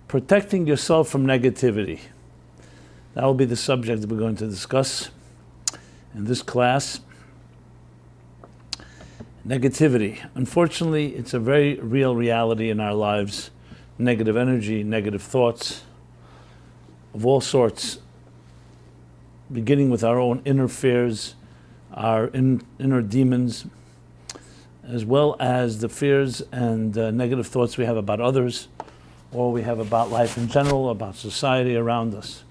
Protecting yourself from negativity. That will be the subject that we're going to discuss in this class. Negativity. Unfortunately, it's a very real reality in our lives. Negative energy, negative thoughts of all sorts, beginning with our own inner fears, our inner demons, as well as the fears and negative thoughts we have about others, or we have about life in general, about society around us.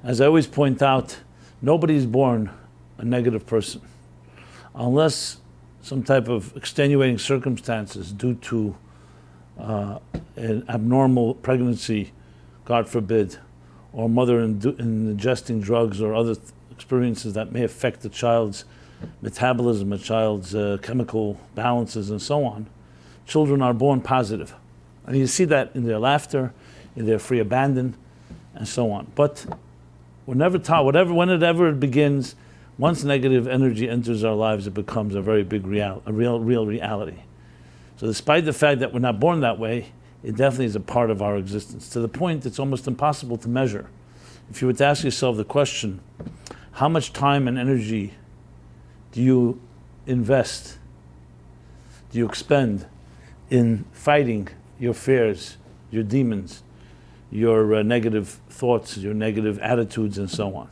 As I always point out, nobody's born a negative person, unless some type of extenuating circumstances due to an abnormal pregnancy, God forbid, or mother ingesting drugs or other experiences that may affect the child's metabolism, a child's chemical balances, and so on. Children are born positive. And you see that in their laughter, in their free abandon, and so on. But we're never taught, whenever it begins, once negative energy enters our lives, it becomes a very big real reality. So despite the fact that we're not born that way, it definitely is a part of our existence, to the point it's almost impossible to measure. If you were to ask yourself the question, how much time and energy do you invest, do you expend in fighting your fears, your demons, your negative thoughts, your negative attitudes, and so on?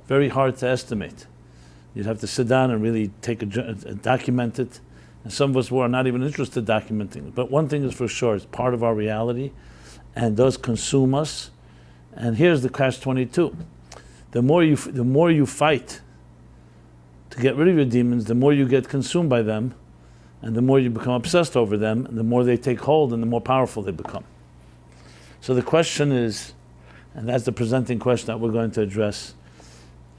Very hard to estimate. You'd have to sit down and really document it. And some of us are not even interested in documenting it. But one thing is for sure, it's part of our reality and does consume us. And here's the catch-22. The more you fight to get rid of your demons, the more you get consumed by them, and the more you become obsessed over them, and the more they take hold and the more powerful they become. So the question is, and that's the presenting question that we're going to address,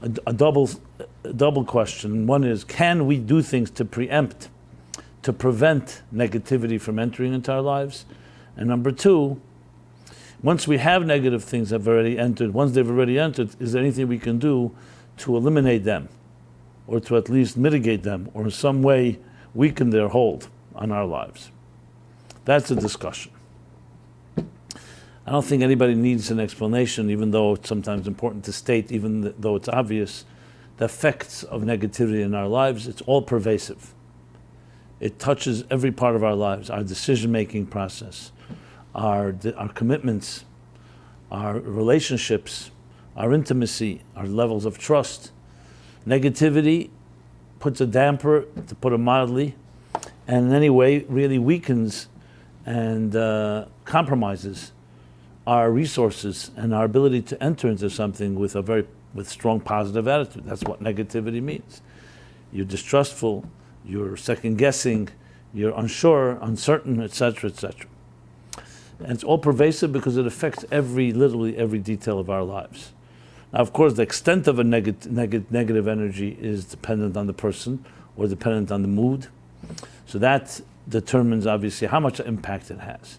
a double question. One is, can we do things to preempt, to prevent negativity from entering into our lives? And number two, once we have negative things that have already entered, once they've already entered, is there anything we can do to eliminate them, or to at least mitigate them, or in some way weaken their hold on our lives? That's the discussion. I don't think anybody needs an explanation, even though it's sometimes important to state, even though it's obvious, the effects of negativity in our lives. It's all-pervasive. It touches every part of our lives, our decision-making process, our commitments, our relationships, our intimacy, our levels of trust. Negativity puts a damper, to put it mildly, and in any way really weakens and compromises our resources and our ability to enter into something with strong positive attitude. That's what negativity means. You're distrustful, you're second-guessing, you're unsure, uncertain, etc., etc. And it's all pervasive because it affects literally every detail of our lives. Now, of course, the extent of a negative energy is dependent on the person or dependent on the mood. So that determines, obviously, how much impact it has.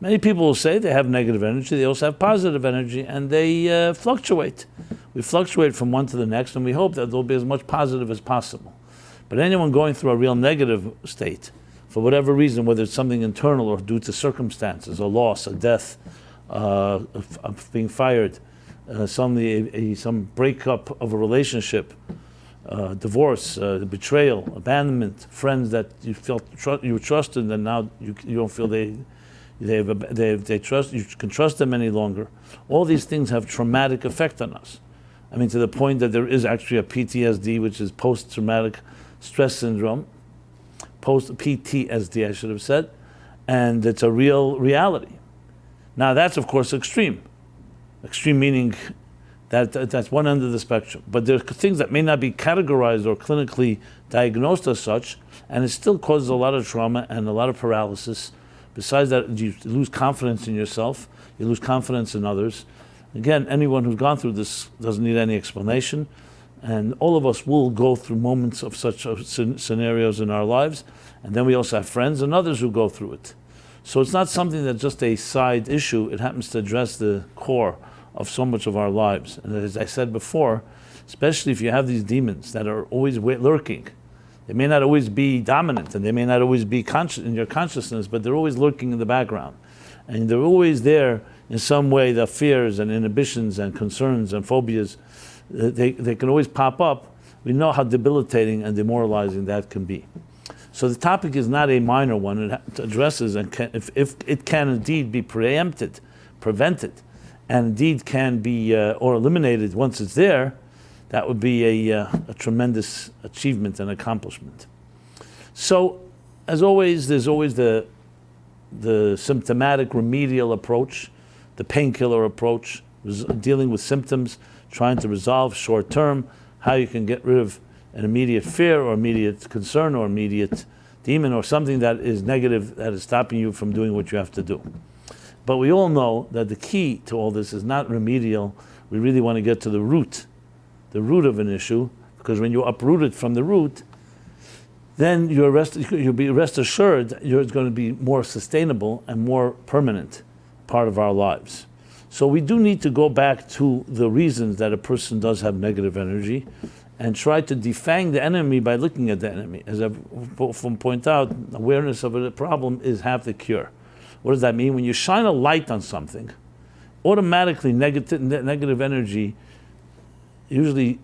Many people will say they have negative energy, they also have positive energy, and they fluctuate. We fluctuate from one to the next, and we hope that there'll be as much positive as possible. But anyone going through a real negative state, for whatever reason, whether it's something internal or due to circumstances, a loss, a death, of being fired, some breakup of a relationship, divorce, betrayal, abandonment, friends that you felt you trusted, and now you don't feel they trust you can trust them any longer. All these things have traumatic effect on us. I mean, to the point that there is actually a PTSD, which is post-traumatic stress syndrome, post-PTSD, I should have said, and it's a real reality. Now, that's of course extreme. Extreme meaning that's one end of the spectrum. But there are things that may not be categorized or clinically diagnosed as such, and it still causes a lot of trauma and a lot of paralysis. Besides that, you lose confidence in yourself, you lose confidence in others. Again, anyone who's gone through this doesn't need any explanation, and all of us will go through moments of such scenarios in our lives, and then we also have friends and others who go through it. So it's not something that's just a side issue, it happens to address the core of so much of our lives. And as I said before, especially if you have these demons that are always lurking, they may not always be dominant and they may not always be conscious in your consciousness, but they're always lurking in the background. And they're always there in some way. The fears and inhibitions and concerns and phobias, they can always pop up. We know how debilitating and demoralizing that can be. So the topic is not a minor one. It addresses, and if it can indeed be preempted, prevented, and indeed can be or eliminated once it's there, that would be a tremendous achievement and accomplishment. So, as always, there's always the symptomatic remedial approach, the painkiller approach, dealing with symptoms, trying to resolve short term, how you can get rid of an immediate fear or immediate concern or immediate demon or something that is negative that is stopping you from doing what you have to do. But we all know that the key to all this is not remedial. We really want to get to the root of an issue, because when you uproot it from the root, then you'll be rest assured it's going to be more sustainable and more permanent part of our lives. So we do need to go back to the reasons that a person does have negative energy and try to defang the enemy by looking at the enemy. As I've often point out, awareness of a problem is half the cure. What does that mean? When you shine a light on something, automatically negative energy usually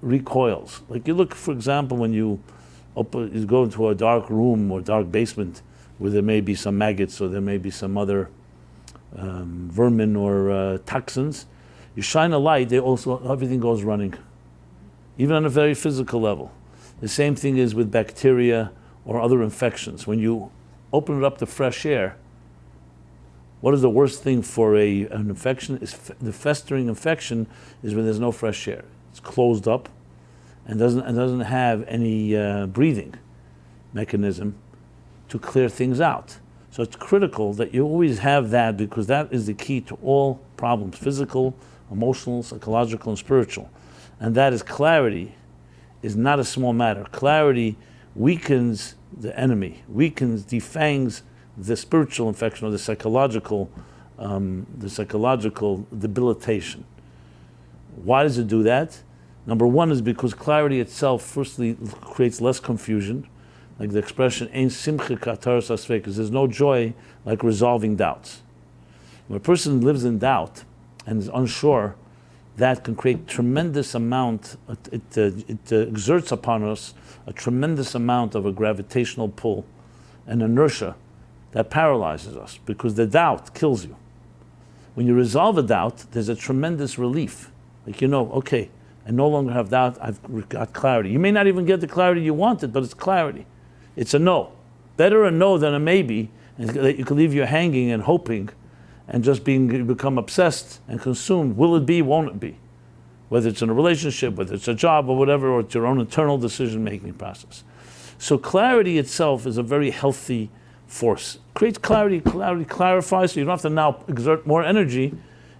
recoils. Like you look, for example, when you go into a dark room or dark basement where there may be some maggots or there may be some other vermin or toxins, you shine a light, everything goes running, even on a very physical level. The same thing is with bacteria or other infections. When you open it up to fresh air, what is the worst thing for an infection? The festering infection is when there's no fresh air. It's closed up and doesn't have any breathing mechanism to clear things out. So it's critical that you always have that, because that is the key to all problems, physical, emotional, psychological, and spiritual. And that is clarity is not a small matter. Clarity weakens the enemy, defangs the spiritual infection or the psychological debilitation. Why does it do that? Number one is because clarity itself, firstly, creates less confusion. Like the expression, "Ein simcha kataras asfekes," there's no joy like resolving doubts. When a person lives in doubt and is unsure, that can create tremendous amount, it exerts upon us a tremendous amount of a gravitational pull and inertia that paralyzes us, because the doubt kills you. When you resolve a doubt, there's a tremendous relief. Like, okay, I no longer have doubt, I've got clarity. You may not even get the clarity you wanted, but it's clarity. It's a no. Better a no than a maybe, and that you can leave you hanging and hoping and just become obsessed and consumed. Will it be, won't it be? Whether it's in a relationship, whether it's a job or whatever, or it's your own internal decision-making process. So clarity itself is a very healthy force. Creates clarity clarifies, so you don't have to now exert more energy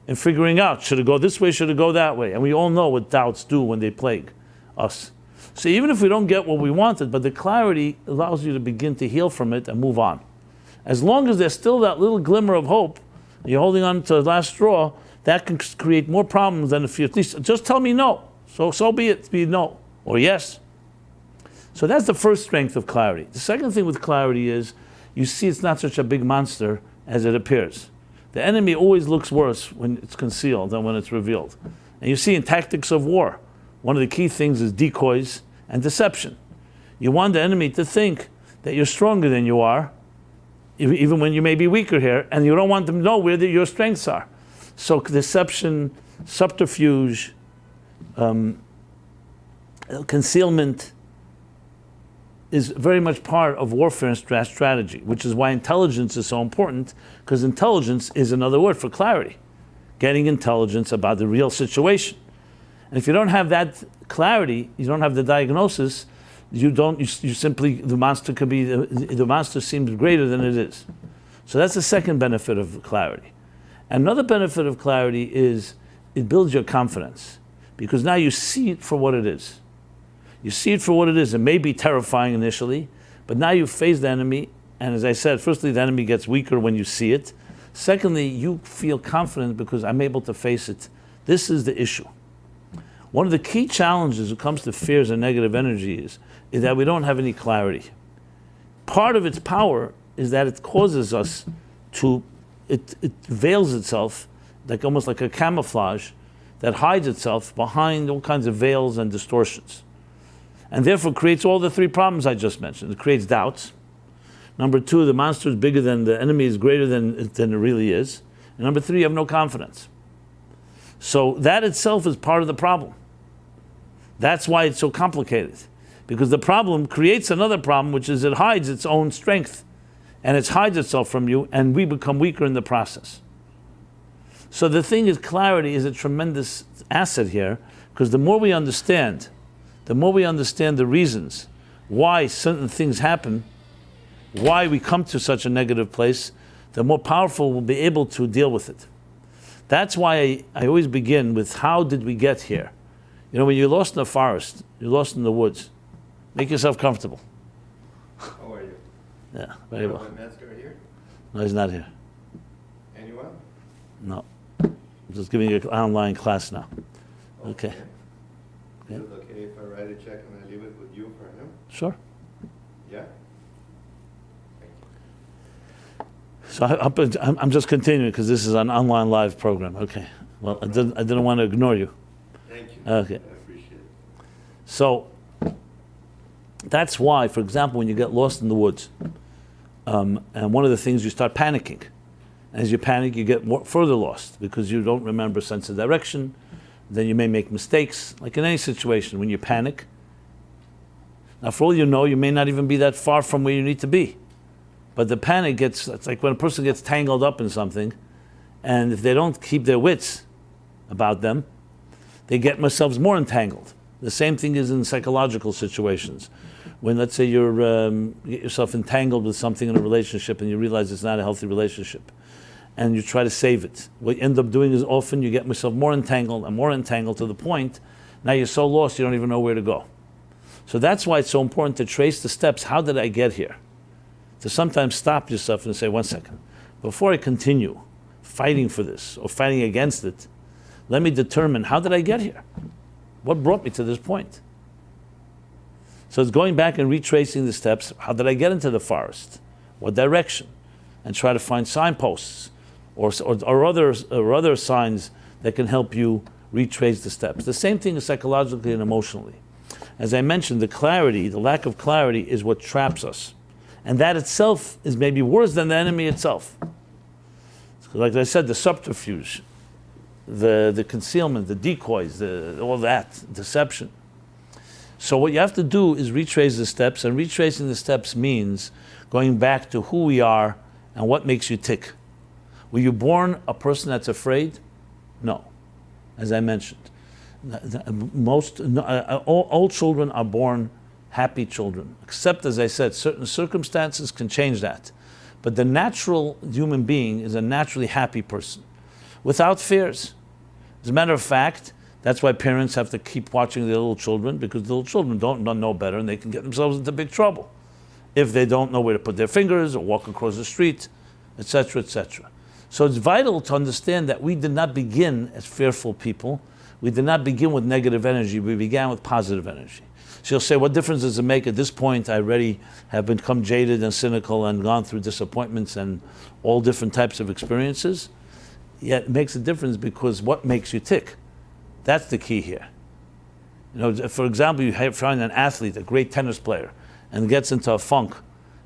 in figuring out, should it go this way, should it go that way? And we all know what doubts do when they plague us. So even if we don't get what we wanted, but the clarity allows you to begin to heal from it and move on. As long as there's still that little glimmer of hope, you're holding on to the last straw, that can create more problems than if you at least just tell me no. So be it, be no or yes. So that's the first strength of clarity. The second thing with clarity is you see it's not such a big monster as it appears. The enemy always looks worse when it's concealed than when it's revealed. And you see in tactics of war, one of the key things is decoys and deception. You want the enemy to think that you're stronger than you are, even when you may be weaker here, and you don't want them to know where your strengths are. So deception, subterfuge, concealment is very much part of warfare and strategy, which is why intelligence is so important, because intelligence is another word for clarity. Getting intelligence about the real situation. And if you don't have that clarity, you don't have the diagnosis, you simply, the monster seems greater than it is. So that's the second benefit of clarity. Another benefit of clarity is it builds your confidence, because now you see it for what it is. You see it for what it is. It may be terrifying initially, but now you face the enemy, and as I said, firstly, the enemy gets weaker when you see it. Secondly, you feel confident because I'm able to face it. This is the issue. One of the key challenges when it comes to fears and negative energy is that we don't have any clarity. Part of its power is that it causes us to, it veils itself like almost like a camouflage that hides itself behind all kinds of veils and distortions. And therefore creates all the three problems I just mentioned. It creates doubts. Number two, the monster is bigger than, the enemy is greater than it really is. And number three, you have no confidence. So that itself is part of the problem. That's why it's so complicated. Because the problem creates another problem, which is it hides its own strength. And it hides itself from you, and we become weaker in the process. So the thing is, clarity is a tremendous asset here, because the more we understand the reasons why certain things happen, why we come to such a negative place, the more powerful we'll be able to deal with it. That's why I always begin with, how did we get here? You know, when you're lost in the forest, you're lost in the woods, make yourself comfortable. How are you? Yeah, very well. My master here? No, he's not here. Anyone? No. I'm just giving you an online class now. Okay. Is it okay if I write a check and I leave it with you for him? Sure. Yeah? So I'm just continuing because this is an online live program. Okay. Well, I didn't want to ignore you. Thank you. Okay. I appreciate it. So that's why, for example, when you get lost in the woods, and one of the things, you start panicking. As you panic, you get further lost because you don't remember sense of direction. Then you may make mistakes, like in any situation. When you panic, now for all you know, you may not even be that far from where you need to be. But the panic it's like when a person gets tangled up in something, and if they don't keep their wits about them, they get themselves more entangled. The same thing is in psychological situations. When, let's say, you get yourself entangled with something in a relationship and you realize it's not a healthy relationship, and you try to save it. What you end up doing is often you get yourself more entangled to the point, now you're so lost you don't even know where to go. So that's why it's so important to trace the steps. How did I get here? To sometimes stop yourself and say, 1 second, before I continue fighting for this or fighting against it, let me determine, how did I get here? What brought me to this point? So it's going back and retracing the steps. How did I get into the forest? What direction? And try to find signposts or other signs that can help you retrace the steps. The same thing is psychologically and emotionally. As I mentioned, the lack of clarity is what traps us. And that itself is maybe worse than the enemy itself. Like I said, the subterfuge, the concealment, the decoys, all that, deception. So what you have to do is retrace the steps, and retracing the steps means going back to who we are and what makes you tick. Were you born a person that's afraid? No, as I mentioned. All children are born happy children, except, as I said, certain circumstances can change that. But the natural human being is a naturally happy person, without fears. As a matter of fact, that's why parents have to keep watching their little children, because the little children don't know better and they can get themselves into big trouble if they don't know where to put their fingers or walk across the street, etc., etc. So it's vital to understand that we did not begin as fearful people. We did not begin with negative energy. We began with positive energy. So you'll say, what difference does it make? At this point, I already have become jaded and cynical and gone through disappointments and all different types of experiences. Yet it makes a difference, because what makes you tick? That's the key here. You know, for example, you find an athlete, a great tennis player, and gets into a funk.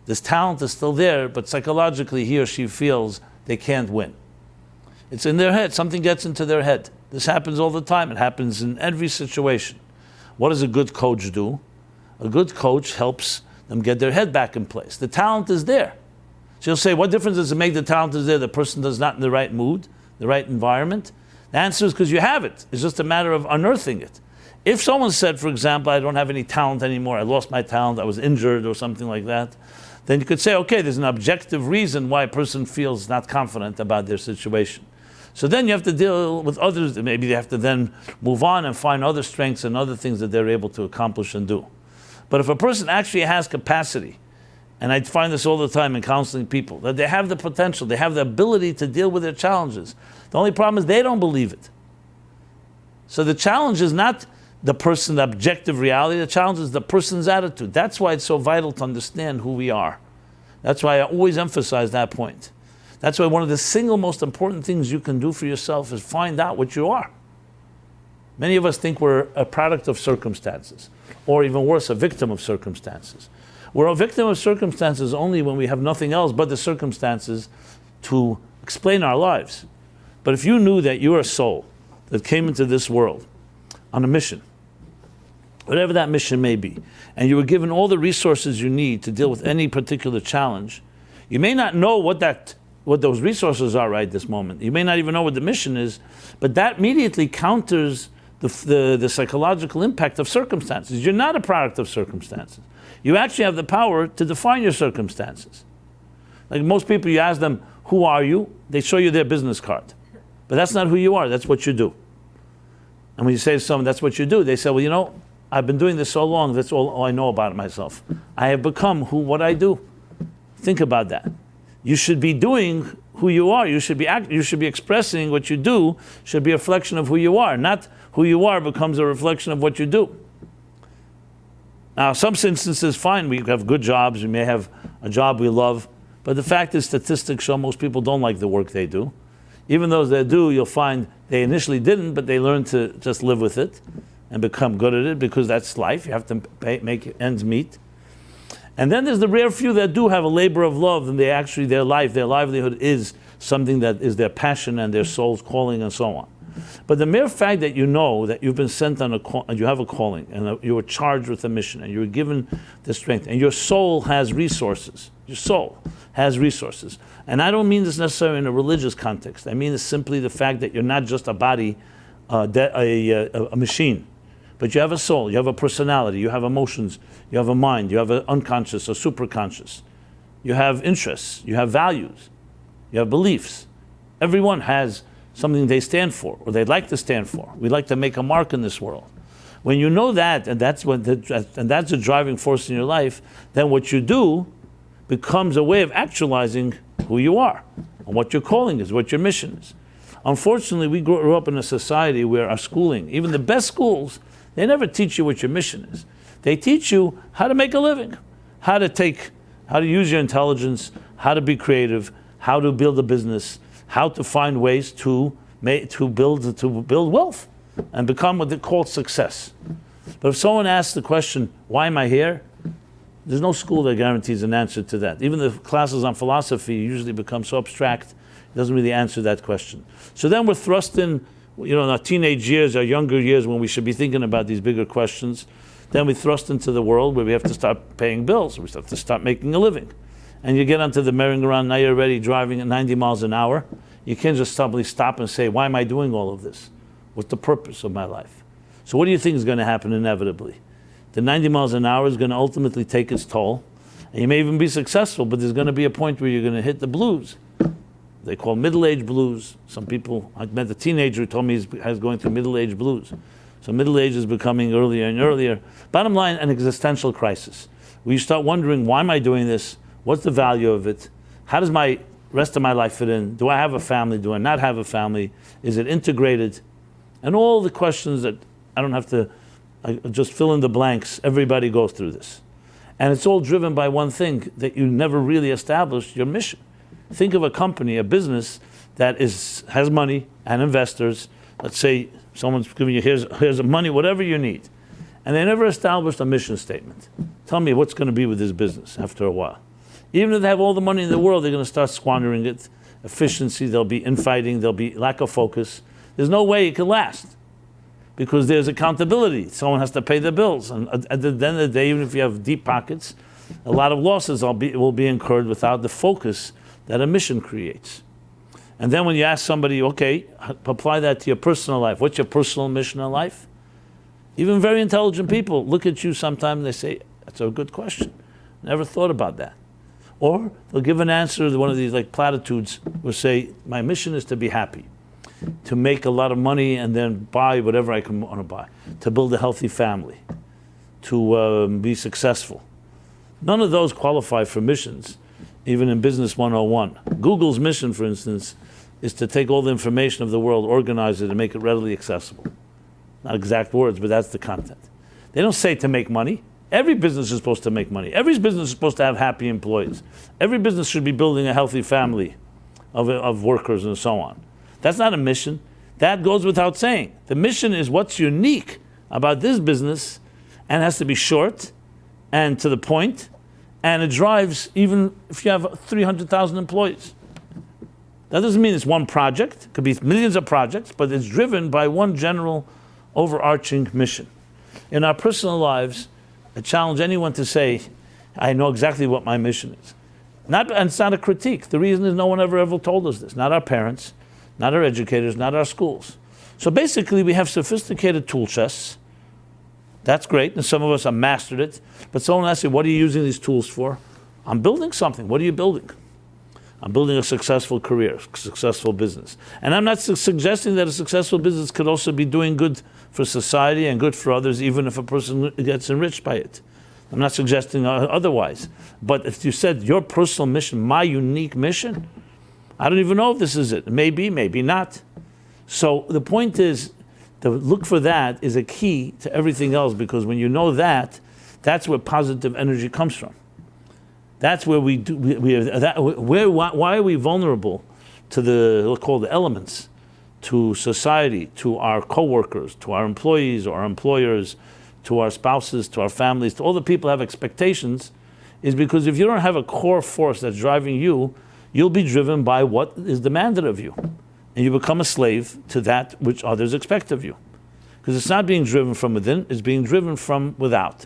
This talent is still there, but psychologically he or she feels they can't win. It's in their head. Something gets into their head. This happens all the time. It happens in every situation. What does a good coach do? A good coach helps them get their head back in place. The talent is there. So you'll say, what difference does it make the talent is there? The person is not in the right mood, the right environment? The answer is because you have it. It's just a matter of unearthing it. If someone said, for example, I don't have any talent anymore, I lost my talent, I was injured or something like that, then you could say, okay, there's an objective reason why a person feels not confident about their situation. So then you have to deal with others. Maybe they have to then move on and find other strengths and other things that they're able to accomplish and do. But if a person actually has capacity, and I find this all the time in counseling people, that they have the potential, they have the ability to deal with their challenges. The only problem is they don't believe it. So the challenge is not the person's objective reality, the challenge is the person's attitude. That's why it's so vital to understand who we are. That's why I always emphasize that point. That's why one of the single most important things you can do for yourself is find out what you are. Many of us think we're a product of circumstances, or even worse, a victim of circumstances. We're a victim of circumstances only when we have nothing else but the circumstances to explain our lives. But if you knew that you're a soul that came into this world on a mission, whatever that mission may be, and you were given all the resources you need to deal with any particular challenge, you may not know what those resources are right this moment. You may not even know what the mission is, but that immediately counters the psychological impact of circumstances. You're not a product of circumstances. You actually have the power to define your circumstances. Like most people, you ask them, who are you? They show you their business card. But that's not who you are, that's what you do. And when you say to someone, that's what you do, they say, well, you know, I've been doing this so long, that's all I know about myself. I have become what I do. Think about that. You should be doing who you are. You should be expressing what you do should be a reflection of who you are. Not who you are becomes a reflection of what you do. Now, some instances, fine, we have good jobs, we may have a job we love, but the fact is statistics show most people don't like the work they do. Even those that do, you'll find they initially didn't, but they learn to just live with it and become good at it because that's life. You have to make ends meet. And then there's the rare few that do have a labor of love, and their livelihood is something that is their passion and their soul's calling and so on. But the mere fact that you know that you've been sent on and you have a calling, and you were charged with a mission, and you were given the strength, and your soul has resources. Your soul has resources. And I don't mean this necessarily in a religious context. I mean it's simply the fact that you're not just a body, a machine. But you have a soul, you have a personality, you have emotions, you have a mind, you have an unconscious, a superconscious. You have interests, you have values, you have beliefs. Everyone has something they stand for, or they'd like to stand for. We'd like to make a mark in this world. When you know that, and that's a driving force in your life, then what you do becomes a way of actualizing who you are, and what your calling is, what your mission is. Unfortunately, we grew up in a society where our schooling, even the best schools, they never teach you what your mission is. They teach you how to make a living, how to use your intelligence, how to be creative, how to build a business, how to find ways to build wealth and become what they call success. But if someone asks the question, why am I here? There's no school that guarantees an answer to that. Even the classes on philosophy usually become so abstract, it doesn't really answer that question. So then we're thrust in our teenage years, our younger years, when we should be thinking about these bigger questions. Then we thrust into the world where we have to start paying bills. We have to start making a living. And you get onto the merry-go-round, now you're already driving at 90 miles an hour. You can't just suddenly stop and say, why am I doing all of this? What's the purpose of my life? So what do you think is going to happen inevitably? The 90 miles an hour is going to ultimately take its toll. And you may even be successful, but there's going to be a point where you're going to hit the blues. They call middle-age blues. Some people, I met a teenager who told me he's going through middle-age blues. So middle age is becoming earlier and earlier. Bottom line, an existential crisis. Where you start wondering, why am I doing this? What's the value of it? How does my rest of my life fit in? Do I have a family? Do I not have a family? Is it integrated? And all the questions that I don't have to just fill in the blanks. Everybody goes through this. And it's all driven by one thing, that you never really established your mission. Think of a company, a business that has money and investors. Let's say someone's giving you, here's the money, whatever you need. And they never established a mission statement. Tell me what's going to be with this business after a while. Even if they have all the money in the world, they're going to start squandering it. Efficiency, there'll be infighting, there'll be lack of focus. There's no way it can last because there's accountability. Someone has to pay the bills. And at the end of the day, even if you have deep pockets, a lot of losses will be incurred without the focus that a mission creates. And then when you ask somebody, okay, apply that to your personal life. What's your personal mission in life? Even very intelligent people look at you sometimes and they say, that's a good question. Never thought about that. Or they'll give an answer to one of these like platitudes, will say, my mission is to be happy, to make a lot of money and then buy whatever I want to buy, to build a healthy family, to be successful. None of those qualify for missions, even in Business 101. Google's mission, for instance, is to take all the information of the world, organize it, and make it readily accessible. Not exact words, but that's the content. They don't say to make money. Every business is supposed to make money. Every business is supposed to have happy employees. Every business should be building a healthy family of workers and so on. That's not a mission. That goes without saying. The mission is what's unique about this business, and has to be short and to the point, and it drives even if you have 300,000 employees. That doesn't mean it's one project. It could be millions of projects, but it's driven by one general overarching mission. In our personal lives, I challenge anyone to say, I know exactly what my mission is. And it's not a critique. The reason is no one ever told us this. Not our parents, not our educators, not our schools. So basically we have sophisticated tool chests. That's great, and some of us have mastered it. But someone asks you, what are you using these tools for? I'm building something. What are you building? I'm building a successful career, successful business. And I'm not suggesting that a successful business could also be doing good for society and good for others, even if a person gets enriched by it. I'm not suggesting otherwise. But if you said your personal mission, my unique mission, I don't even know if this is it. Maybe, maybe not. So the point is, to look for that is a key to everything else, because when you know that, that's where positive energy comes from. That's where why are we vulnerable to we'll call the elements, to society, to our co-workers, to our employees or our employers, to our spouses, to our families, to all the people who have expectations, is because if you don't have a core force that's driving you, you'll be driven by what is demanded of you. And you become a slave to that which others expect of you. Because it's not being driven from within, it's being driven from without.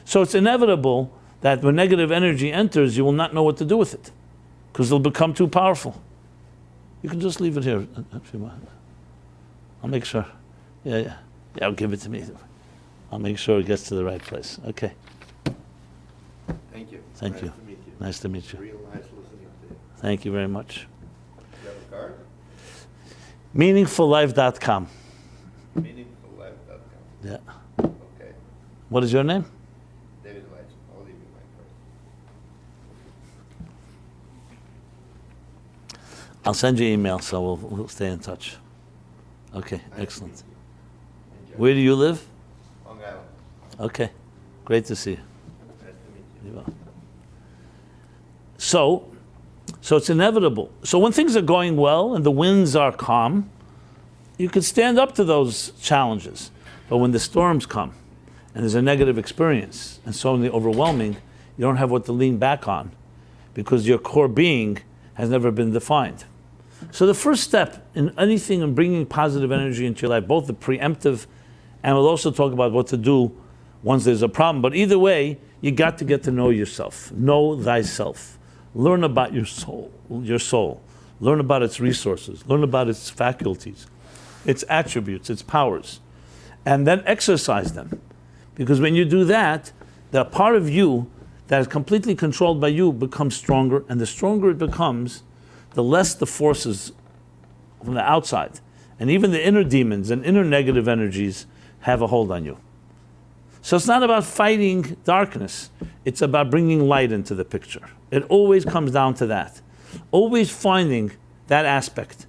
So it's inevitable that when negative energy enters, you will not know what to do with it, because it'll become too powerful. You can just leave it here if you want. I'll make sure. Yeah, I'll give it to me. I'll make sure it gets to the right place. Okay. Thank you. Thank you. Nice to meet you. Nice to meet you. Real nice listening to you. Thank you very much. You have a card? Meaningfullife.com. Meaningfullife.com. Yeah. Okay. What is your name? David White. I'll leave you my card. I'll send you an email, so we'll stay in touch. Okay, Nice excellent. to meet you. Enjoy. Where do you live? Long Island. Okay, great to see you. Nice to meet you. You are. So it's inevitable. So when things are going well and the winds are calm, you can stand up to those challenges. But when the storms come and there's a negative experience and suddenly overwhelming, you don't have what to lean back on, because your core being has never been defined. So the first step in anything in bringing positive energy into your life, both the preemptive, and we'll also talk about what to do once there's a problem, but either way, you got to get to know yourself. Know thyself. Learn about your soul. Learn about its resources. Learn about its faculties, its attributes, its powers, and then exercise them. Because when you do that, the part of you that is completely controlled by you becomes stronger, and the stronger it becomes, the less the forces from the outside, and even the inner demons and inner negative energies have a hold on you. So it's not about fighting darkness, it's about bringing light into the picture. It always comes down to that. Always finding that aspect.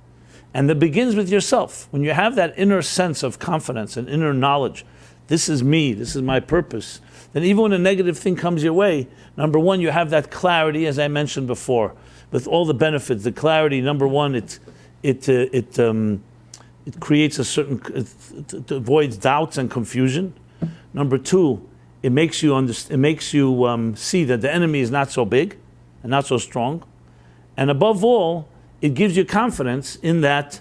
And that begins with yourself. When you have that inner sense of confidence and inner knowledge, this is me, this is my purpose, then even when a negative thing comes your way, number one, you have that clarity, as I mentioned before, with all the benefits. The clarity, number one, it creates a certain, it avoids doubts and confusion. Number two, it makes you see that the enemy is not so big and not so strong. And above all, it gives you confidence in that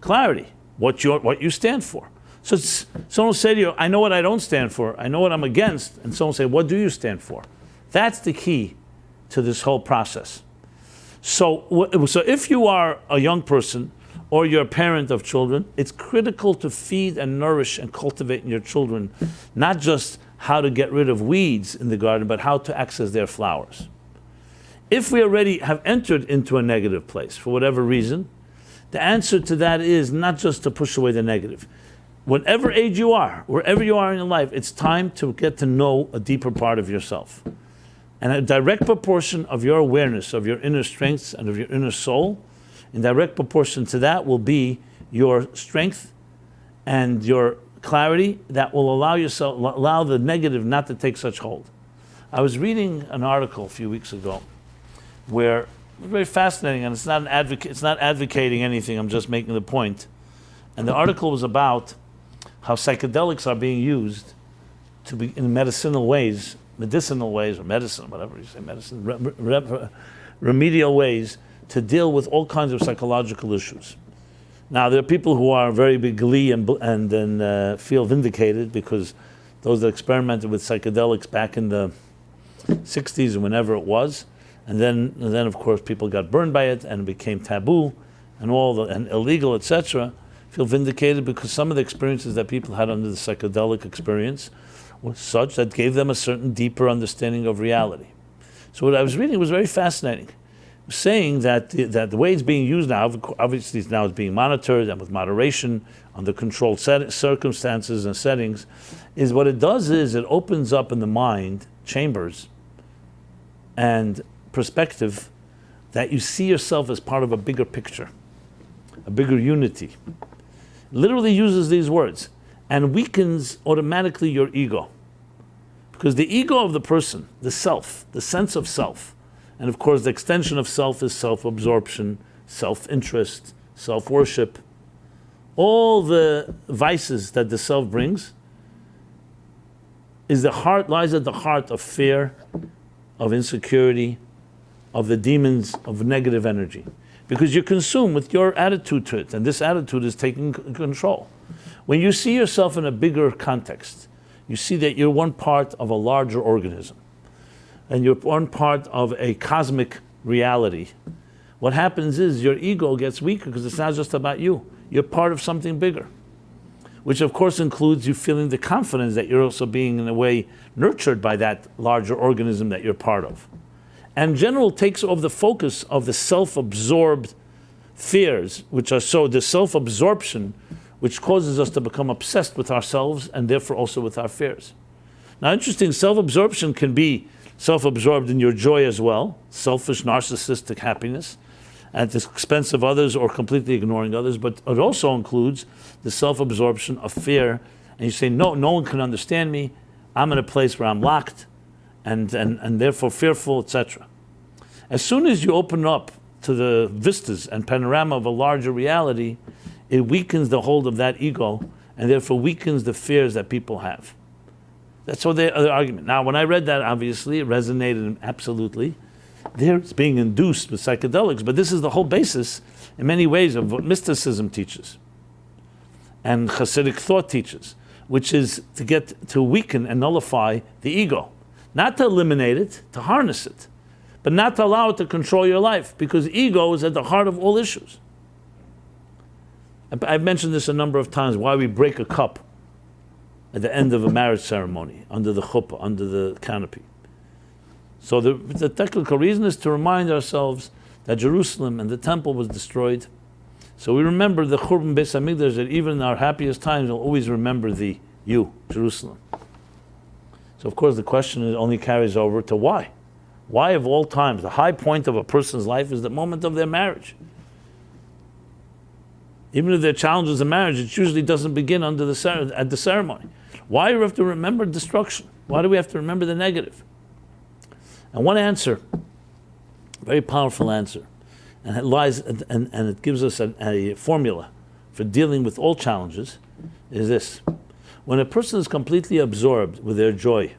clarity, what you stand for. So someone will say to you, I know what I don't stand for, I know what I'm against, and someone will say, what do you stand for? That's the key to this whole process. So if you are a young person or you're a parent of children, it's critical to feed and nourish and cultivate in your children, not just how to get rid of weeds in the garden, but how to access their flowers. If we already have entered into a negative place, for whatever reason, the answer to that is not just to push away the negative. Whatever age you are, wherever you are in your life, it's time to get to know a deeper part of yourself. And a direct proportion of your awareness of your inner strengths and of your inner soul, in direct proportion to that will be your strength and your clarity that will allow the negative not to take such hold. I was reading an article a few weeks ago where it was very fascinating, and it's not advocating anything, I'm just making the point. And the article was about how psychedelics are being used to be in medicinal ways, or medicine, whatever you say, remedial ways to deal with all kinds of psychological issues. Now, there are people who are very big glee and feel vindicated because those that experimented with psychedelics back in the 60s or whenever it was, and then of course people got burned by it and it became taboo and illegal, etc., feel vindicated because some of the experiences that people had under the psychedelic experience was such that gave them a certain deeper understanding of reality. So what I was reading was very fascinating. Saying that the way it's being used now, obviously it's being monitored and with moderation under controlled circumstances and settings, is what it does is it opens up in the mind chambers and perspective that you see yourself as part of a bigger picture, a bigger unity. Literally uses these words and weakens automatically your ego. Because the ego of the person, the self, the sense of self, and of course, the extension of self is self-absorption, self-interest, self-worship. All the vices that the self brings lies at the heart of fear, of insecurity, of the demons of negative energy. Because you're consumed with your attitude to it, and this attitude is taking control. When you see yourself in a bigger context, you see that you're one part of a larger organism, and you're one part of a cosmic reality. What happens is your ego gets weaker because it's not just about you. You're part of something bigger, which of course includes you feeling the confidence that you're also being in a way nurtured by that larger organism that you're part of. And in general takes over the focus of the self-absorbed fears, which are the self-absorption, which causes us to become obsessed with ourselves and therefore also with our fears. Now interesting, self-absorption can be self-absorbed in your joy as well, selfish, narcissistic happiness, at the expense of others or completely ignoring others, but it also includes the self-absorption of fear, and you say, no one can understand me, I'm in a place where I'm locked, and therefore fearful, etc. As soon as you open up to the vistas and panorama of a larger reality, it weakens the hold of that ego, and therefore weakens the fears that people have. That's the argument. Now, when I read that, obviously, it resonated absolutely. There, it's being induced with psychedelics, but this is the whole basis, in many ways, of what mysticism teaches and Hasidic thought teaches, which is to weaken and nullify the ego. Not to eliminate it, to harness it, but not to allow it to control your life, because ego is at the heart of all issues. I've mentioned this a number of times, why we break a cup at the end of a marriage ceremony, under the chuppah, under the canopy. So the technical reason is to remind ourselves that Jerusalem and the temple was destroyed. So we remember the Churban Beis Hamikdash, that even in our happiest times, we'll always remember Jerusalem. So of course the question only carries over to why. Why of all times, the high point of a person's life is the moment of their marriage. Even if there are challenges in marriage, it usually doesn't begin at the ceremony. Why do we have to remember destruction? Why do we have to remember the negative? And one answer, a very powerful answer, and it gives us a formula for dealing with all challenges, is this. When a person is completely absorbed with their joy,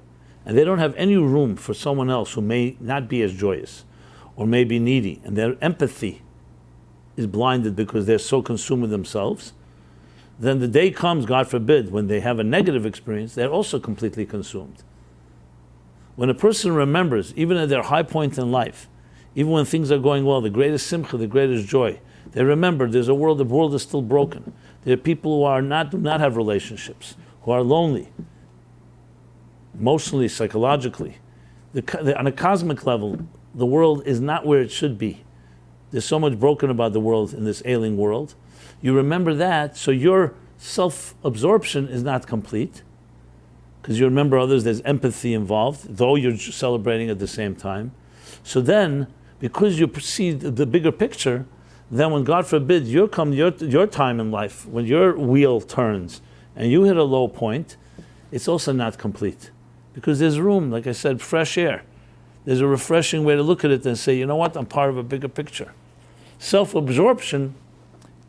and they don't have any room for someone else who may not be as joyous, or may be needy, and their empathy is blinded because they're so consumed with themselves, then the day comes, God forbid, when they have a negative experience, they're also completely consumed. When a person remembers, even at their high point in life, even when things are going well, the greatest simcha, the greatest joy, they remember there's the world is still broken. There are people who do not have relationships, who are lonely, emotionally, psychologically. On a cosmic level, the world is not where it should be. There's so much broken about the world in this ailing world. You remember that, so your self-absorption is not complete, because you remember others, there's empathy involved, though you're celebrating at the same time. So then, because you perceive the bigger picture, then when God forbid your time in life, when your wheel turns and you hit a low point, it's also not complete. Because there's room, like I said, fresh air. There's a refreshing way to look at it and say, you know what, I'm part of a bigger picture. Self-absorption,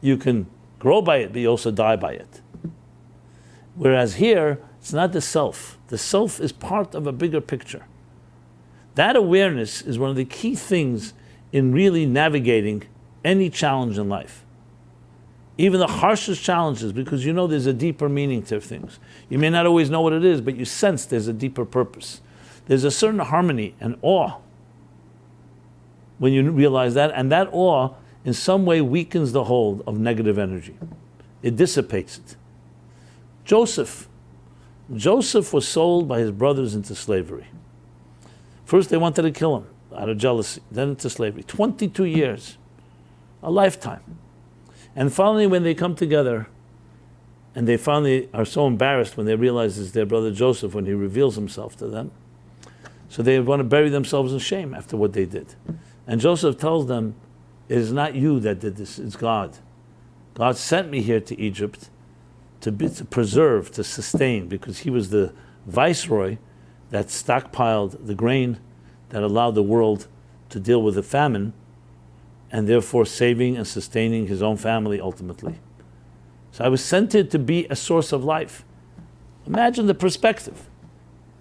you can grow by it, but you also die by it. Whereas here, it's not the self. The self is part of a bigger picture. That awareness is one of the key things in really navigating any challenge in life. Even the harshest challenges, because you know there's a deeper meaning to things. You may not always know what it is, but you sense there's a deeper purpose. There's a certain harmony and awe when you realize that, and that awe in some way weakens the hold of negative energy. It dissipates it. Joseph was sold by his brothers into slavery. First they wanted to kill him out of jealousy, then into slavery. 22 years, a lifetime. And finally when they come together, and they finally are so embarrassed when they realize it's their brother Joseph when he reveals himself to them, so they want to bury themselves in shame after what they did. And Joseph tells them, it is not you that did this, it's God. God sent me here to Egypt to preserve, to sustain, because he was the viceroy that stockpiled the grain that allowed the world to deal with the famine, and therefore saving and sustaining his own family ultimately. So I was sent here to be a source of life. Imagine the perspective.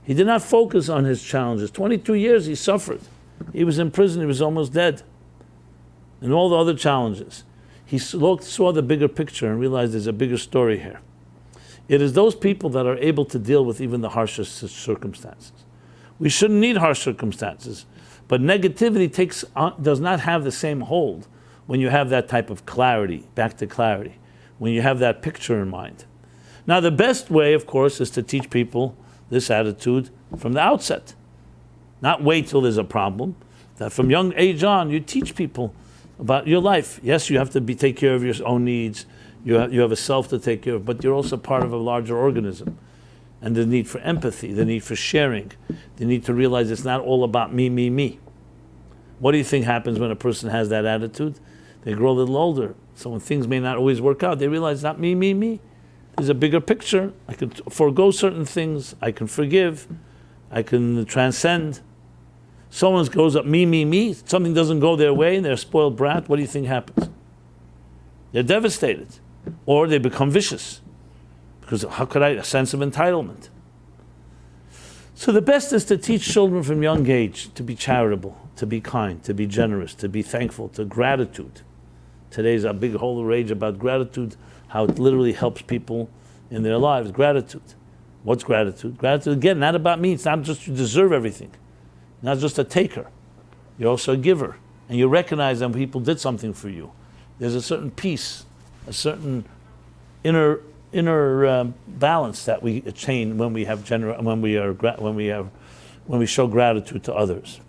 He did not focus on his challenges. 22 years he suffered. He was in prison, he was almost dead. And all the other challenges. He saw the bigger picture and realized there's a bigger story here. It is those people that are able to deal with even the harshest circumstances. We shouldn't need harsh circumstances, but negativity does not have the same hold when you have that type of clarity, back to clarity, when you have that picture in mind. Now the best way, of course, is to teach people this attitude from the outset. Not wait till there's a problem. That from young age on, you teach people about your life. Yes, you have to take care of your own needs. You have a self to take care of, but you're also part of a larger organism. And the need for empathy, the need for sharing, the need to realize it's not all about me, me, me. What do you think happens when a person has that attitude? They grow a little older. So when things may not always work out, they realize it's not me, me, me. There's a bigger picture. I can forego certain things. I can forgive. I can transcend. Someone goes up me, me, me. Something doesn't go their way and they're a spoiled brat. What do you think happens? They're devastated. Or they become vicious. Because how could a sense of entitlement? So the best is to teach children from young age to be charitable, to be kind, to be generous, to be thankful, to gratitude. Today's a big whole rage about gratitude, how it literally helps people in their lives. Gratitude. What's gratitude? Gratitude, again, not about me. It's not just you deserve everything. Not just a taker. You're also a giver. And you recognize when people did something for you. There's a certain peace, a certain inner balance that we attain when we have when we show gratitude to others.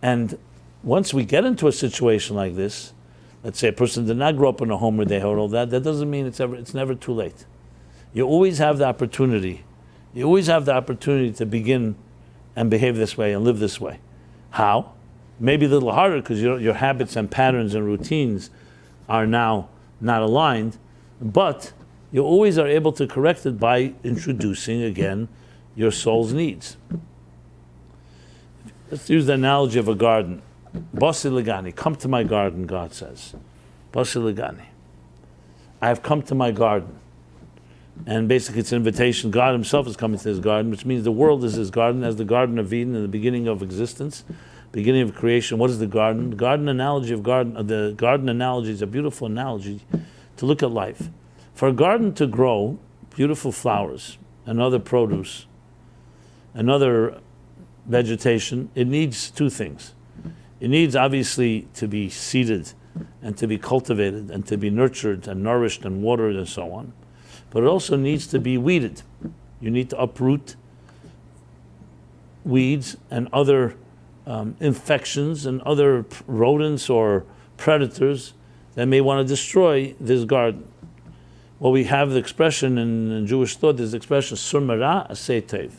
And once we get into a situation like this, let's say a person did not grow up in a home where they heard all that, that doesn't mean it's never too late. You always have the opportunity. You always have the opportunity to begin and behave this way and live this way. How? Maybe a little harder because your habits and patterns and routines are now not aligned, but you always are able to correct it by introducing again your soul's needs. Let's use the analogy of a garden. Basi Ligani, come to my garden, God says. Basi Ligani. I have come to my garden. And basically it's an invitation. God himself is coming to his garden, which means the world is his garden, as the Garden of Eden in the beginning of existence, beginning of creation. What is the garden? The garden analogy is a beautiful analogy to look at life. For a garden to grow beautiful flowers and other produce and other vegetation, it needs two things. It needs obviously to be seeded and to be cultivated and to be nurtured and nourished and watered and so on. But it also needs to be weeded. You need to uproot weeds and other infections and other rodents or predators that may want to destroy this garden. Well, we have the expression in Jewish thought, there's the expression, surmara aseh tev.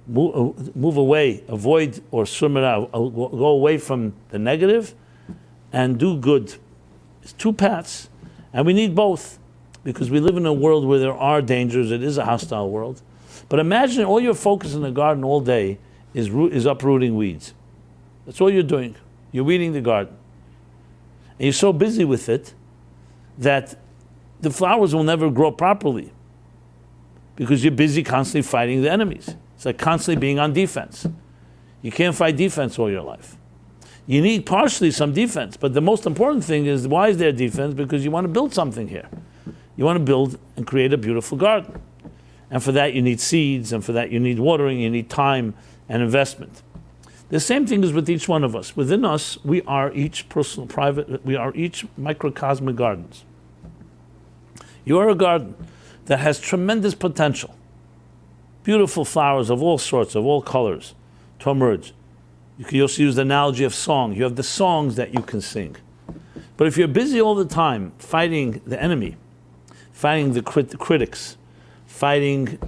Move away, avoid, or surmara, go away from the negative and do good. It's two paths, and we need both. because we live in a world where there are dangers. It is a hostile world. But imagine all your focus in the garden all day is uprooting weeds. That's all you're doing. You're weeding the garden. And you're so busy with it that the flowers will never grow properly because you're busy constantly fighting the enemies. It's like constantly being on defense. You can't fight defense all your life. You need partially some defense, but the most important thing is, why is there defense? Because you want to build something here. You want to build and create a beautiful garden. And for that you need seeds, and for that you need watering, you need time and investment. The same thing is with each one of us. Within us, we are each personal, private, we are each microcosmic gardens. You are a garden that has tremendous potential. Beautiful flowers of all sorts, of all colors, to emerge. You can also use the analogy of song. You have the songs that you can sing. But if you're busy all the time fighting the enemy, fighting the critics, fighting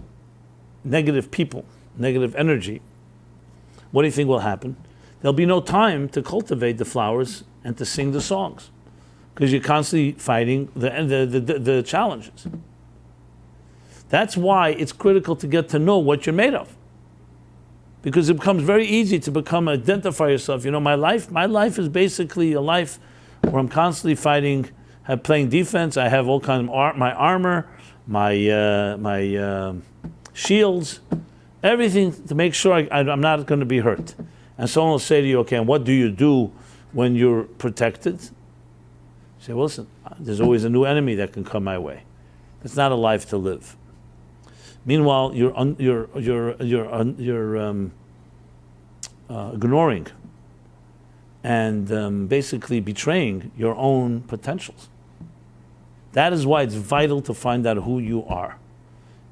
negative people, negative energy, what do you think will happen? There'll be no time to cultivate the flowers and to sing the songs, because you're constantly fighting the challenges. That's why it's critical to get to know what you're made of, because it becomes very easy to identify yourself. You know, my life is basically a life where I'm constantly fighting, playing defense. I have all kinds of my armor, my shields, everything to make sure I'm not going to be hurt. And someone will say to you, okay, and what do you do when you're protected? You say, well, listen, there's always a new enemy that can come my way. It's not a life to live. Meanwhile, you're ignoring and basically betraying your own potentials. That is why it's vital to find out who you are.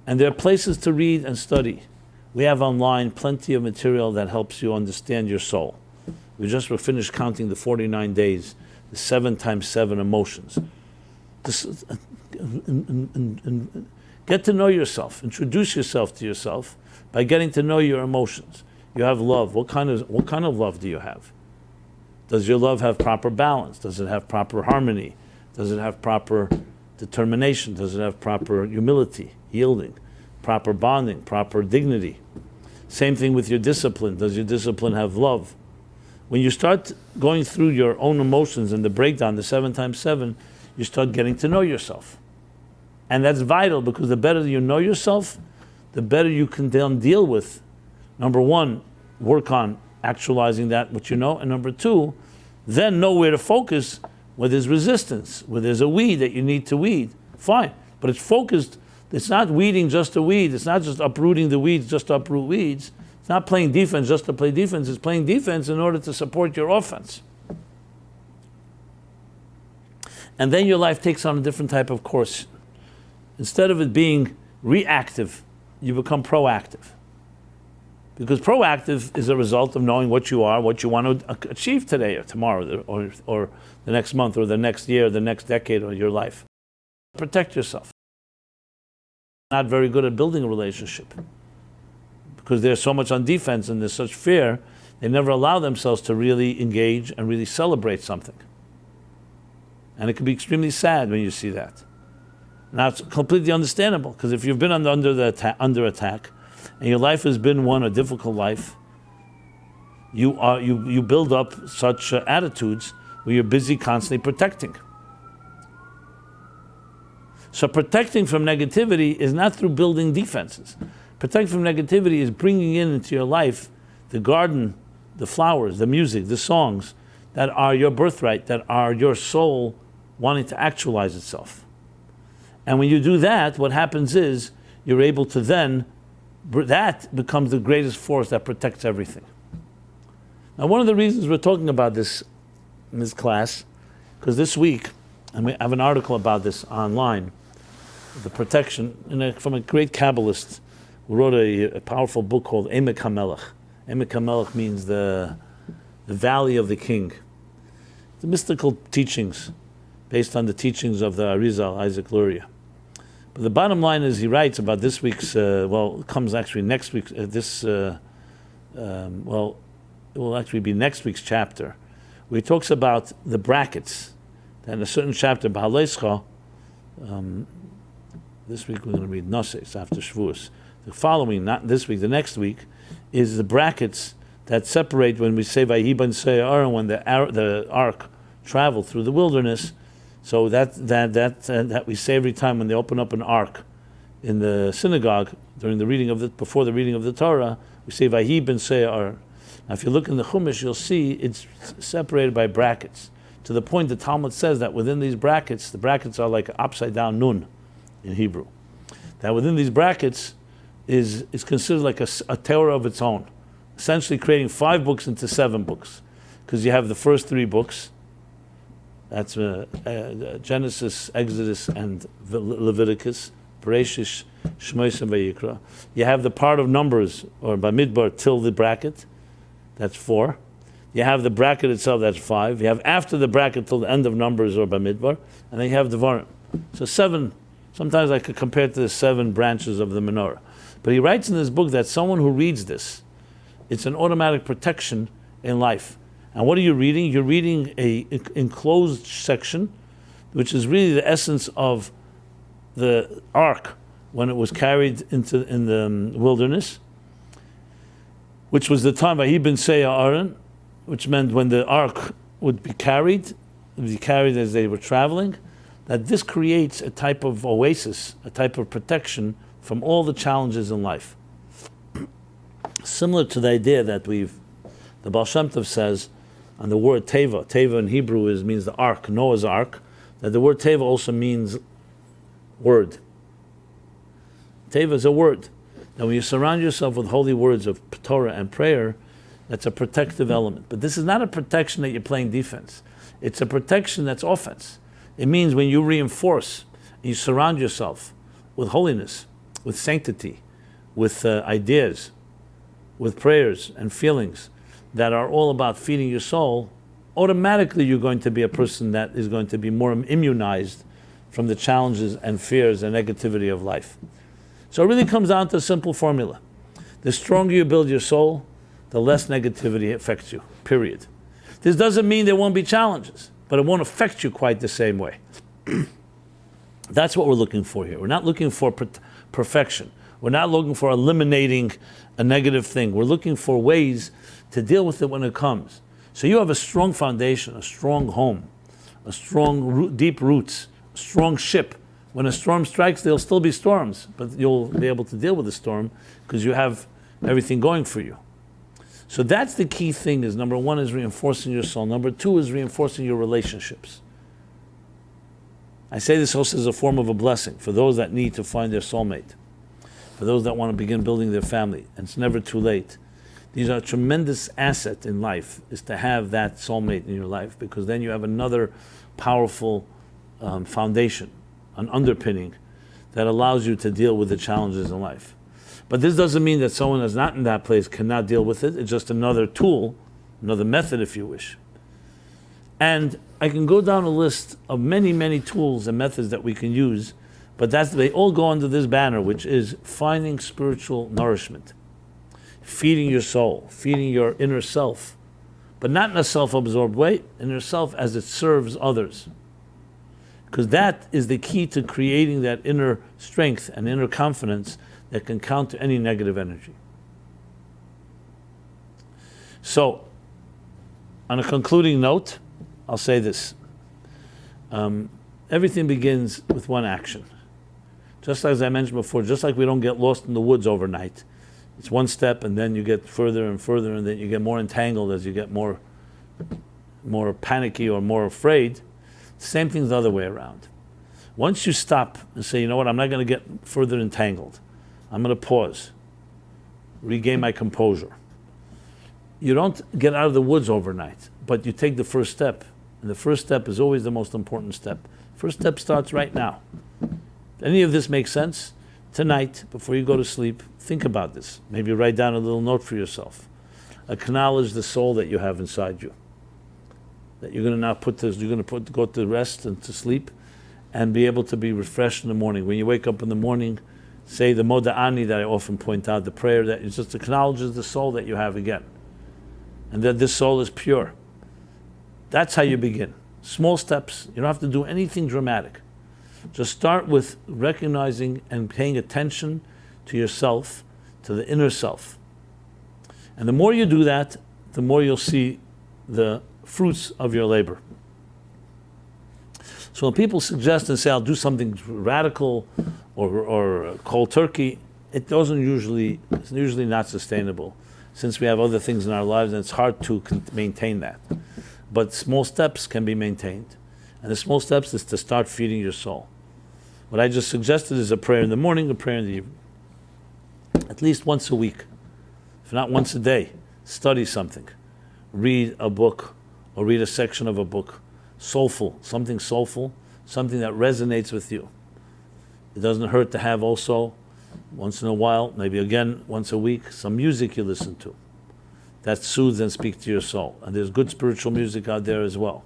And there are places to read and study. We have online plenty of material that helps you understand your soul. We just finished counting the 49 days, the 7 times 7 emotions. Get to know yourself. Introduce yourself to yourself by getting to know your emotions. You have love. What kind of love do you have? Does your love have proper balance? Does it have proper harmony? Does it have proper determination? Does it have proper humility, yielding, proper bonding, proper dignity? Same thing with your discipline. Does your discipline have love? When you start going through your own emotions and the breakdown, the 7 times 7, you start getting to know yourself. And that's vital, because the better you know yourself, the better you can then deal with, number one, work on actualizing that which you know, and number two, then know where to focus where there's resistance, where there's a weed that you need to weed. Fine, but it's focused. It's not weeding just to weed. It's not just uprooting the weeds just to uproot weeds. It's not playing defense just to play defense. It's playing defense in order to support your offense. And then your life takes on a different type of course. Instead of it being reactive, you become proactive. Because proactive is a result of knowing what you are, what you want to achieve today or tomorrow or the next month or the next year, or the next decade of your life. Protect yourself. Not very good at building a relationship because there's so much on defense and there's such fear, they never allow themselves to really engage and really celebrate something. And it can be extremely sad when you see that. Now it's completely understandable, because if you've been under attack and your life has been a difficult life, you build up such attitudes where you're busy constantly protecting. So protecting from negativity is not through building defenses. Protecting from negativity is bringing into your life the garden, the flowers, the music, the songs that are your birthright, that are your soul wanting to actualize itself. And when you do that, what happens is you're able to then, that becomes the greatest force that protects everything. Now, one of the reasons we're talking about this in this class, because this week, and we have an article about this online, the protection, from a great Kabbalist who wrote a powerful book called Emek HaMelech. Emek HaMelech means the valley of the king. The mystical teachings based on the teachings of the Arizal, Isaac Luria. But the bottom line is, he writes about this week's, it comes actually next week, it will actually be next week's chapter, where he talks about the brackets. And a certain chapter, Ba'aleischa, This week we're going to read Noses after Shavuos. The following, not this week, the next week, is the brackets that separate when we say Vayihi ben Se'ar, when the ark traveled through the wilderness. So that we say every time when they open up an ark in the synagogue before the reading of the Torah, we say Vayihi ben Se'ar. Now, if you look in the Chumash, you'll see it's separated by brackets. To the point the Talmud says that within these brackets, the brackets are like upside down nun in Hebrew. That within these brackets is considered like a Torah of its own, essentially creating 5 books into 7 books, because you have the first 3 books. That's Genesis, Exodus, and Leviticus, Bereshis, Shmos, and Vayikra. You have the part of Numbers, or Bamidbar, till the bracket. That's 4. You have the bracket itself, that's 5. You have after the bracket till the end of Numbers or Bamidbar, and then you have Devarim. So 7, sometimes I could compare it to the 7 branches of the menorah. But he writes in this book that someone who reads this, it's an automatic protection in life. And what are you reading? You're reading a enclosed section, which is really the essence of the ark when it was carried in the wilderness, which was the time Vayihi ben Se'ar, which meant when the ark would be carried as they were traveling, that this creates a type of oasis, a type of protection from all the challenges in life. Similar to the idea that the Baal Shem Tov says on the word Teva. Teva in Hebrew means the ark, Noah's ark. That the word Teva also means word. Teva is a word. Now when you surround yourself with holy words of Torah and prayer, that's a protective element. But this is not a protection that you're playing defense. It's a protection that's offense. It means when you reinforce, you surround yourself with holiness, with sanctity, with ideas, with prayers and feelings that are all about feeding your soul, automatically you're going to be a person that is going to be more immunized from the challenges and fears and negativity of life. So it really comes down to a simple formula. The stronger you build your soul, the less negativity affects you, period. This doesn't mean there won't be challenges, but it won't affect you quite the same way. That's what we're looking for here. We're not looking for perfection. We're not looking for eliminating a negative thing. We're looking for ways to deal with it when it comes. So you have a strong foundation, a strong home, a strong deep roots, a strong ship. When a storm strikes, there'll still be storms, but you'll be able to deal with the storm because you have everything going for you. So that's the key thing, is number 1 is reinforcing your soul. Number 2 is reinforcing your relationships. I say this also as a form of a blessing for those that need to find their soulmate, for those that want to begin building their family, and it's never too late. These are a tremendous asset in life, is to have that soulmate in your life, because then you have another powerful foundation, an underpinning that allows you to deal with the challenges in life. But this doesn't mean that someone that's not in that place cannot deal with it. It's just another tool, another method if you wish. And I can go down a list of many, many tools and methods that we can use, but they all go under this banner, which is finding spiritual nourishment, feeding your soul, feeding your inner self, but not in a self-absorbed way, in yourself as it serves others. Because that is the key to creating that inner strength and inner confidence that can counter any negative energy. So, on a concluding note, I'll say this. Everything begins with one action. Just as I mentioned before, just like we don't get lost in the woods overnight. It's one step, and then you get further and further, and then you get more entangled as you get more panicky or more afraid. Same thing's the other way around. Once you stop and say, you know what, I'm not going to get further entangled. I'm going to pause, regain my composure. You don't get out of the woods overnight, but you take the first step. And the first step is always the most important step. First step starts right now. If any of this makes sense, tonight, before you go to sleep, think about this. Maybe write down a little note for yourself. Acknowledge the soul that you have inside you. That you're going to now go to rest and to sleep and be able to be refreshed in the morning. When you wake up in the morning, say the Moda'ani that I often point out, the prayer that it just acknowledges the soul that you have again. And that this soul is pure. That's how you begin. Small steps. You don't have to do anything dramatic. Just start with recognizing and paying attention to yourself, to the inner self. And the more you do that, the more you'll see the fruits of your labor. So when people suggest and say, I'll do something radical or cold turkey, it's usually not sustainable, since we have other things in our lives and it's hard to maintain that. But small steps can be maintained. And the small steps is to start feeding your soul. What I just suggested is a prayer in the morning, a prayer in the evening. At least once a week, if not once a day. Study something. Read a book or read a section of a book. Soulful, something that resonates with you. It doesn't hurt to have also, once in a while, maybe again once a week, some music you listen to that soothes and speaks to your soul. And there's good spiritual music out there as well.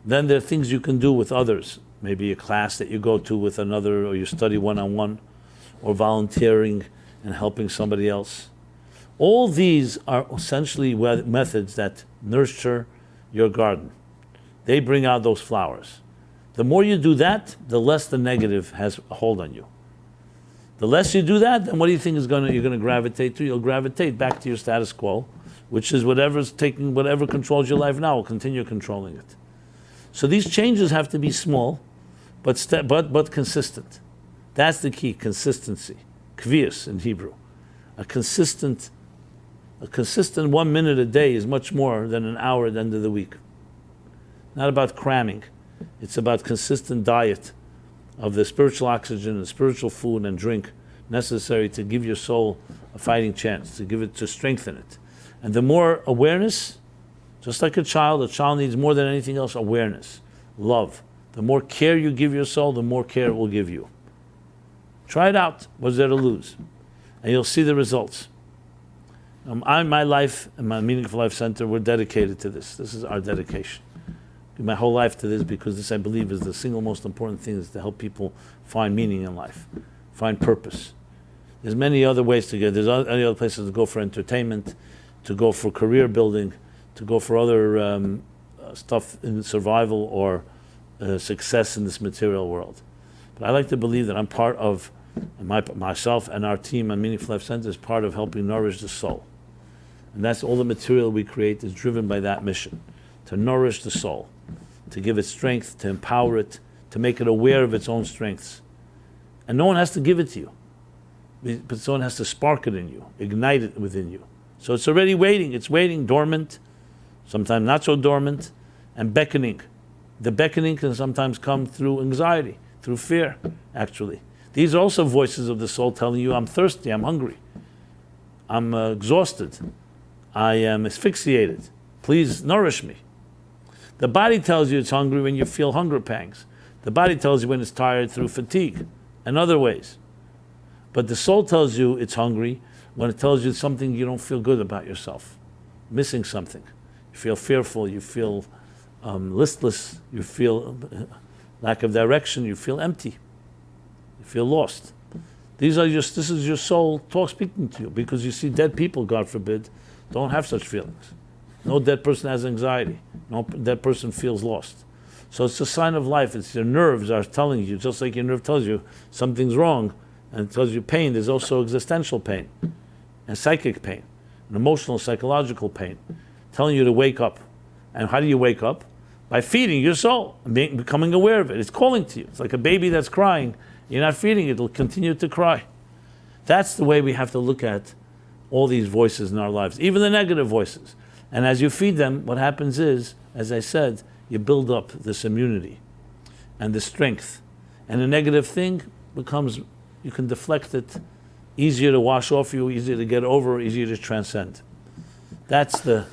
Then there are things you can do with others. Maybe a class that you go to with another, or you study one-on-one, or volunteering and helping somebody else. All these are essentially methods that nurture your garden. They bring out those flowers. The more you do that, the less the negative has a hold on you. The less you do that, then what do you think you're going to gravitate to? You'll gravitate back to your status quo, which is whatever controls your life now will continue controlling it. So these changes have to be small, but consistent. That's the key, consistency. Kvius in Hebrew. A consistent 1 minute a day is much more than an hour at the end of the week. Not about cramming. It's about consistent diet of the spiritual oxygen and spiritual food and drink necessary to give your soul a fighting chance, to strengthen it. And the more awareness, just like a child needs more than anything else awareness, love. The more care you give your soul, the more care it will give you. Try it out. What's there to lose? And you'll see the results. My life and my Meaningful Life Center, we're dedicated to this. This is our dedication. Give my whole life to this, because this, I believe, is the single most important thing, is to help people find meaning in life, find purpose. There's many other ways to get. There's any other places to go for entertainment, to go for career building, to go for other stuff in survival or success in this material world. But I like to believe that I'm part of, myself and our team at Meaningful Life Center is part of helping nourish the soul. And that's all the material we create is driven by that mission, to nourish the soul, to give it strength, to empower it, to make it aware of its own strengths. And no one has to give it to you, but someone has to spark it in you, ignite it within you. So it's already waiting. It's waiting, dormant, sometimes not so dormant, and beckoning. The beckoning can sometimes come through anxiety, through fear, actually. These are also voices of the soul telling you, I'm thirsty, I'm hungry, I'm exhausted, I am asphyxiated, please nourish me. The body tells you it's hungry when you feel hunger pangs. The body tells you when it's tired through fatigue and other ways. But the soul tells you it's hungry when it tells you something you don't feel good about yourself, missing something. You feel fearful, you feel listless, you feel lack of direction, you feel empty, you feel lost. This is your soul speaking to you, because you see dead people, God forbid, don't have such feelings. No dead person has anxiety. No dead person feels lost. So it's a sign of life. It's your nerves are telling you, just like your nerve tells you something's wrong and it tells you pain, there's also existential pain and psychic pain and emotional, psychological pain, telling you to wake up. And how do you wake up? By feeding your soul and becoming aware of it. It's calling to you. It's like a baby that's crying. You're not feeding it, it'll continue to cry. That's the way we have to look at all these voices in our lives, even the negative voices. And as you feed them, what happens is, as I said, you build up this immunity and the strength. And the negative thing becomes, you can deflect it, easier to wash off you, easier to get over, easier to transcend. That's the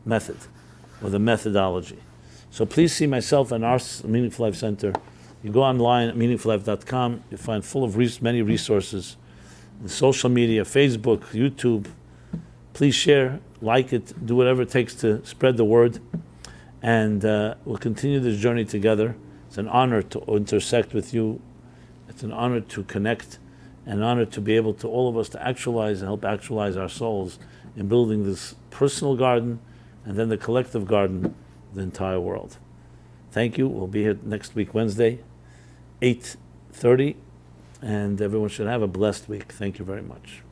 method, or the methodology. So please see myself and our Meaningful Life Center. You go online at meaningfullife.com, you find full of many resources, in social media, Facebook, YouTube. Please share, like it, do whatever it takes to spread the word. And we'll continue this journey together. It's an honor to intersect with you. It's an honor to connect, an honor to be able to, all of us, to actualize and help actualize our souls in building this personal garden and then the collective garden of the entire world. Thank you. We'll be here next week, Wednesday, 8:30, and everyone should have a blessed week. Thank you very much.